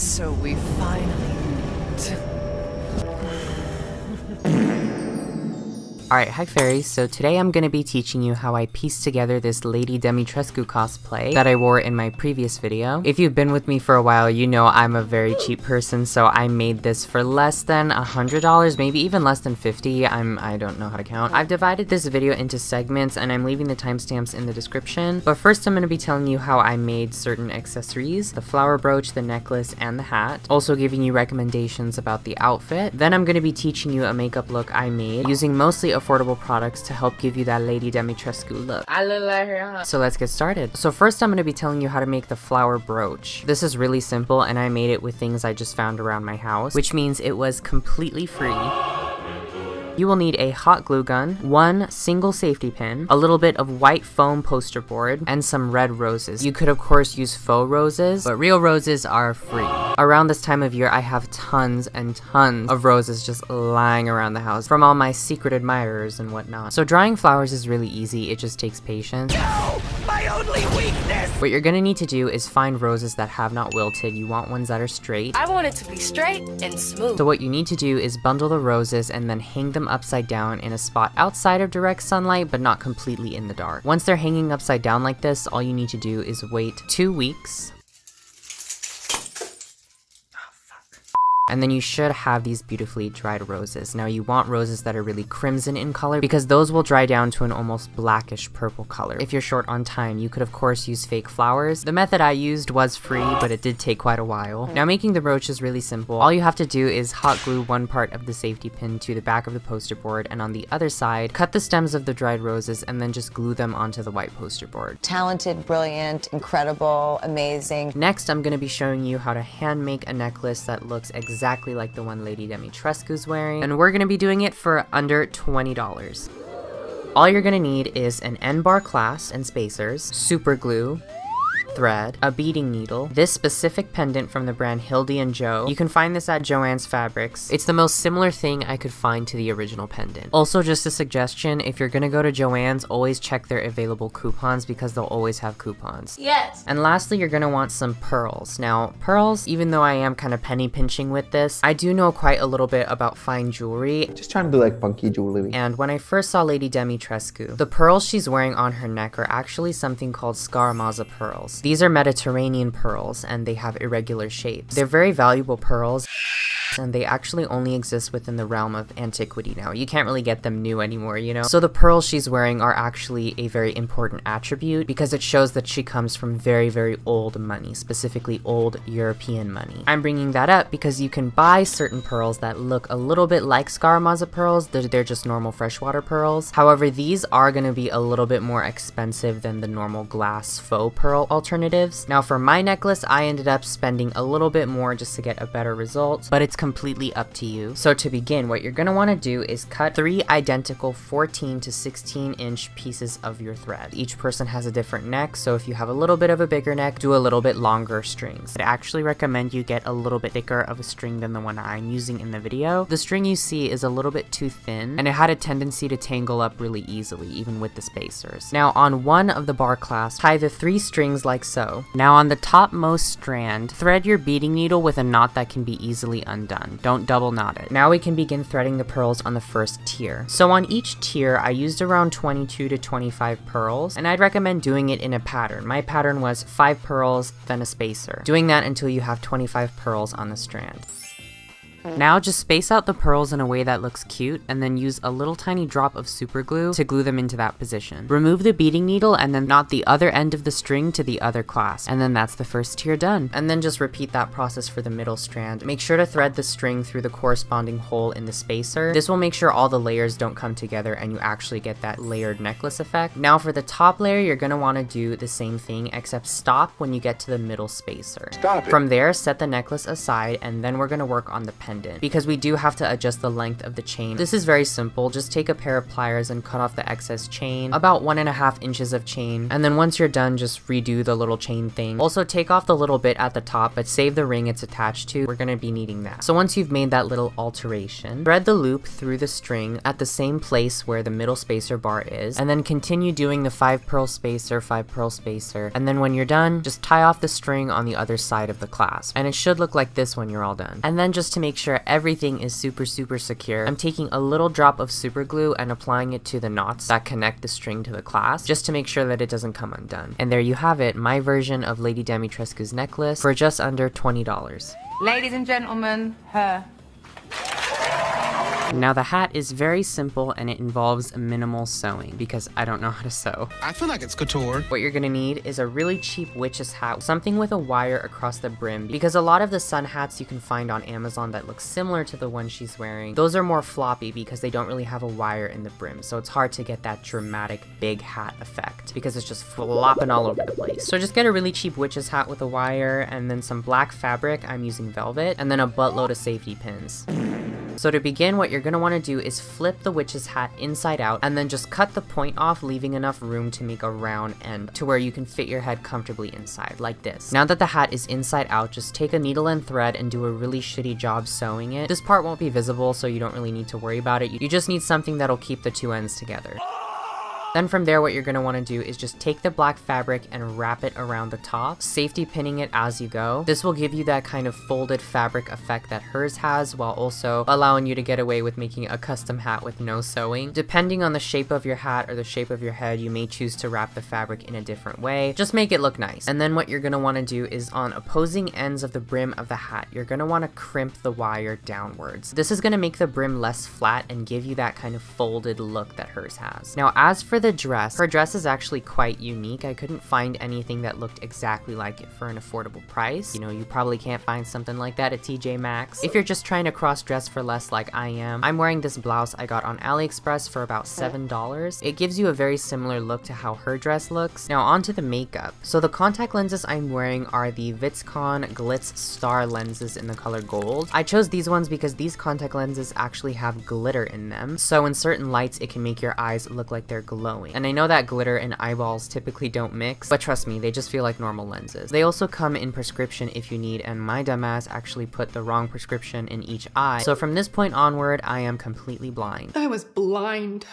So we finally meet. Alright, hi fairies, so today I'm going to be teaching you how I pieced together this Lady Dimitrescu cosplay that I wore in my previous video. If you've been with me for a while, you know I'm a very cheap person, so I made this for less than $100, maybe even less than $50, I don't know how to count. I've divided this video into segments and I'm leaving the timestamps in the description, but first I'm going to be telling you how I made certain accessories, the flower brooch, the necklace, and the hat, also giving you recommendations about the outfit. Then I'm going to be teaching you a makeup look I made, using mostly affordable products to help give you that Lady Dimitrescu look. I look like her, huh? So let's get started. So first I'm going to be telling you how to make the flower brooch. This is really simple and I made it with things I just found around my house, which means it was completely free. You will need a hot glue gun, one single safety pin, a little bit of white foam poster board, and some red roses. You could of course use faux roses, but real roses are free. Around this time of year, I have tons and tons of roses just lying around the house from all my secret admirers and whatnot. So drying flowers is really easy, it just takes patience. No! My only weakness! What you're gonna need to do is find roses that have not wilted. You want ones that are straight. I want it to be straight and smooth. So what you need to do is bundle the roses and then hang them upside down in a spot outside of direct sunlight, but not completely in the dark. Once they're hanging upside down like this, all you need to do is wait 2 weeks. And then you should have these beautifully dried roses. Now you want roses that are really crimson in color because those will dry down to an almost blackish purple color. If you're short on time, you could of course use fake flowers. The method I used was free, but it did take quite a while. Now making the brooch is really simple. All you have to do is hot glue one part of the safety pin to the back of the poster board, and on the other side, cut the stems of the dried roses and then just glue them onto the white poster board. Talented, brilliant, incredible, amazing. Next, I'm going to be showing you how to hand make a necklace that looks exactly like the one Lady Dimitrescu's wearing, and we're going to be doing it for under $20. All you're going to need is an N-bar clasp and spacers, super glue, thread, a beading needle, this specific pendant from the brand Hildy & Joe. You can find this at Joann's Fabrics. It's the most similar thing I could find to the original pendant. Also, just a suggestion, if you're gonna go to Joann's, always check their available coupons because they'll always have coupons. Yes. And lastly, you're gonna want some pearls. Now, pearls, even though I am kind of penny pinching with this, I do know quite a little bit about fine jewelry. Just trying to do like funky jewelry. And when I first saw Lady Dimitrescu, the pearls she's wearing on her neck are actually something called scaramouza pearls. These are Mediterranean pearls, and they have irregular shapes. They're very valuable pearls, and they actually only exist within the realm of antiquity now. You can't really get them new anymore, you know? So the pearls she's wearing are actually a very important attribute because it shows that she comes from very, very old money, specifically old European money. I'm bringing that up because you can buy certain pearls that look a little bit like scaramouza pearls. They're just normal freshwater pearls. However, these are going to be a little bit more expensive than the normal glass faux pearl alternatives. Now for my necklace, I ended up spending a little bit more just to get a better result, but it's completely up to you. So to begin, what you're going to want to do is cut 3 identical 14 to 16 inch pieces of your thread. Each person has a different neck, so if you have a little bit of a bigger neck, do a little bit longer strings. I'd actually recommend you get a little bit thicker of a string than the one I'm using in the video. The string you see is a little bit too thin, and it had a tendency to tangle up really easily, even with the spacers. Now on one of the bar clasps, tie the 3 strings like so. Now on the topmost strand, thread your beading needle with a knot that can be easily undone. Don't double knot it. Now we can begin threading the pearls on the first tier. So on each tier, I used around 22 to 25 pearls, and I'd recommend doing it in a pattern. My pattern was 5 pearls, then a spacer. Doing that until you have 25 pearls on the strand. Now just space out the pearls in a way that looks cute, and then use a little tiny drop of super glue to glue them into that position. Remove the beading needle and then knot the other end of the string to the other clasp, and then that's the first tier done. And then just repeat that process for the middle strand. Make sure to thread the string through the corresponding hole in the spacer. This will make sure all the layers don't come together and you actually get that layered necklace effect. Now for the top layer, you're going to want to do the same thing, except stop when you get to the middle spacer. Stop it. From there, set the necklace aside, and then we're going to work on the pen. pendant, because we do have to adjust the length of the chain. This is very simple. Just take a pair of pliers and cut off the excess chain, about 1.5 inches of chain, and then once you're done, just redo the little chain thing. Also take off the little bit at the top, but save the ring it's attached to. We're gonna be needing that. So once you've made that little alteration, thread the loop through the string at the same place where the middle spacer bar is, and then continue doing the 5 pearl spacer, 5 pearl spacer, and then when you're done, just tie off the string on the other side of the clasp. And it should look like this when you're all done. And then just to make sure everything is super secure, I'm taking a little drop of super glue and applying it to the knots that connect the string to the clasp, just to make sure that it doesn't come undone. And there you have it, my version of Lady Dimitrescu's necklace for just under $20. Ladies and gentlemen, her. Now the hat is very simple and it involves minimal sewing because I don't know how to sew. I feel like it's couture. What you're gonna need is a really cheap witch's hat, something with a wire across the brim, because a lot of the sun hats you can find on Amazon that look similar to the one she's wearing, those are more floppy because they don't really have a wire in the brim, so it's hard to get that dramatic big hat effect because it's just flopping all over the place. So just get a really cheap witch's hat with a wire and then some black fabric, I'm using velvet, and then a buttload of safety pins. So to begin, what you're going to want to do is flip the witch's hat inside out and then just cut the point off, leaving enough room to make a round end to where you can fit your head comfortably inside, like this. Now that the hat is inside out, just take a needle and thread and do a really shitty job sewing it. This part won't be visible, so you don't really need to worry about it. You just need something that'll keep the two ends together. Then from there, what you're going to want to do is just take the black fabric and wrap it around the top, safety pinning it as you go. This will give you that kind of folded fabric effect that hers has, while also allowing you to get away with making a custom hat with no sewing. Depending on the shape of your hat or the shape of your head, you may choose to wrap the fabric in a different way. Just make it look nice. And then what you're going to want to do is on opposing ends of the brim of the hat, you're going to want to crimp the wire downwards. This is going to make the brim less flat and give you that kind of folded look that hers has. Now, as for the dress, her dress is actually quite unique. I couldn't find anything that looked exactly like it for an affordable price. You know, you probably can't find something like that at TJ Maxx. If you're just trying to cross dress for less like I am, I'm wearing this blouse I got on AliExpress for about $7. It gives you a very similar look to how her dress looks. Now onto the makeup. So the contact lenses I'm wearing are the Vikson Glitz Star lenses in the color gold. I chose these ones because these contact lenses actually have glitter in them, so in certain lights it can make your eyes look like they're glowing. And I know that glitter and eyeballs typically don't mix, but trust me, they just feel like normal lenses. They also come in prescription if you need, and my dumbass actually put the wrong prescription in each eye. So from this point onward, I am completely blind. I was blind.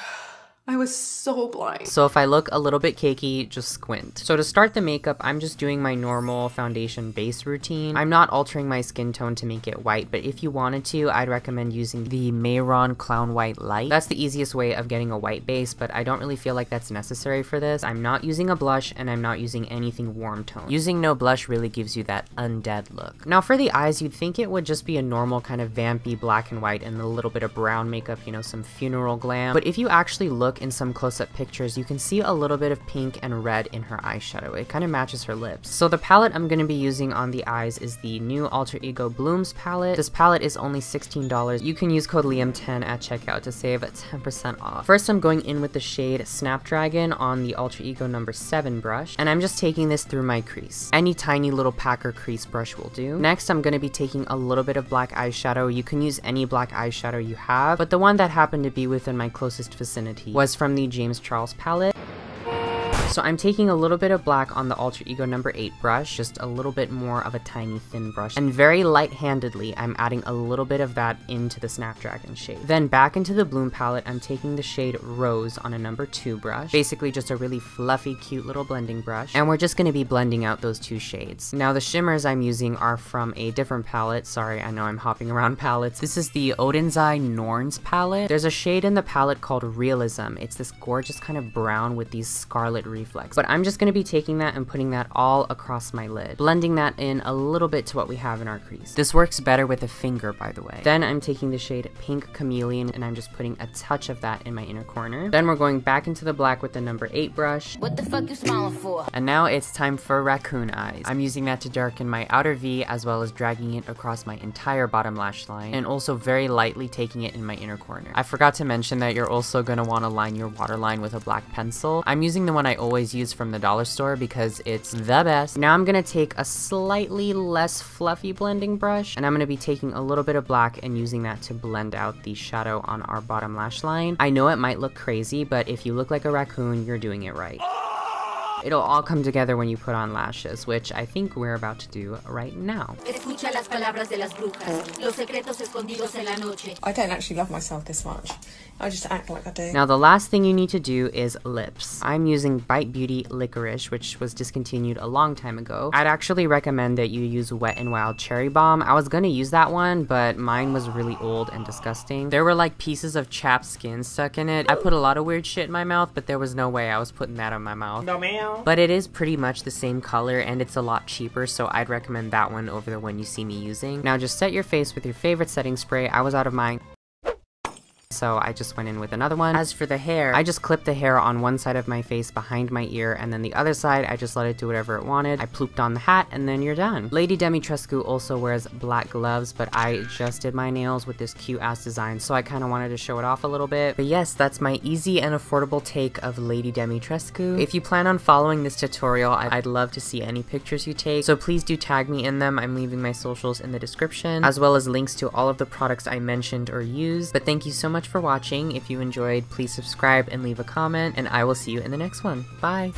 I was so blind. So if I look a little bit cakey, just squint. So to start the makeup, I'm just doing my normal foundation base routine. I'm not altering my skin tone to make it white, but if you wanted to, I'd recommend using the Mayron Clown White Light. That's the easiest way of getting a white base, but I don't really feel like that's necessary for this. I'm not using a blush, and I'm not using anything warm tone. Using no blush really gives you that undead look. Now for the eyes, you'd think it would just be a normal kind of vampy black and white and a little bit of brown makeup, you know, some funeral glam. But if you actually look in some close-up pictures, you can see a little bit of pink and red in her eyeshadow. It kind of matches her lips. So the palette I'm going to be using on the eyes is the new Alter Ego Blooms palette. This palette is only $16. You can use code Liam10 at checkout to save 10% off. First, I'm going in with the shade Snapdragon on the Alter Ego number 7 brush, and I'm just taking this through my crease. Any tiny little packer crease brush will do. Next, I'm going to be taking a little bit of black eyeshadow. You can use any black eyeshadow you have, but the one that happened to be within my closest vicinity was from the James Charles palette. So I'm taking a little bit of black on the Alter Ego number 8 brush, just a little bit more of a tiny thin brush, and very light-handedly I'm adding a little bit of that into the Snapdragon shade. Then back into the Bloom palette, I'm taking the shade Rose on a number 2 brush, basically just a really fluffy, cute little blending brush, and we're just going to be blending out those two shades. Now the shimmers I'm using are from a different palette. Sorry, I know I'm hopping around palettes. This is the Odin's Eye Norns palette. There's a shade in the palette called Realism. It's this gorgeous kind of brown with these scarlet reflex. But I'm just going to be taking that and putting that all across my lid, blending that in a little bit to what we have in our crease. This works better with a finger, by the way. Then I'm taking the shade Pink Chameleon and I'm just putting a touch of that in my inner corner. Then we're going back into the black with the number 8 brush. What the fuck you smiling for? And now it's time for raccoon eyes. I'm using that to darken my outer V as well as dragging it across my entire bottom lash line and also very lightly taking it in my inner corner. I forgot to mention that you're also going to want to line your waterline with a black pencil. I'm using the one I always use from the dollar store because it's the best. Now I'm gonna take a slightly less fluffy blending brush, and I'm gonna be taking a little bit of black and using that to blend out the shadow on our bottom lash line. I know it might look crazy, but if you look like a raccoon, you're doing it right. It'll all come together when you put on lashes, which I think we're about to do right now. I don't actually love myself this much. I just act like I do. Now the last thing you need to do is lips. I'm using Bite Beauty Licorice, which was discontinued a long time ago. I'd actually recommend that you use Wet n Wild Cherry Bomb. I was gonna use that one, but mine was really old and disgusting. There were like pieces of chapped skin stuck in it. I put a lot of weird shit in my mouth, but there was no way I was putting that in my mouth. No ma'am. But it is pretty much the same color and it's a lot cheaper, so I'd recommend that one over the one you see me using. Now just set your face with your favorite setting spray. I was out of mine, so I just went in with another one. As for the hair, I just clipped the hair on one side of my face behind my ear, and then the other side, I just let it do whatever it wanted. I plooped on the hat, and then you're done. Lady Dimitrescu also wears black gloves, but I just did my nails with this cute ass design, so I kind of wanted to show it off a little bit. But yes, that's my easy and affordable take of Lady Dimitrescu. If you plan on following this tutorial, I'd love to see any pictures you take, so please do tag me in them. I'm leaving my socials in the description, as well as links to all of the products I mentioned or used. But thank you so much for watching. If you enjoyed, please subscribe and leave a comment, and I will see you in the next one. Bye!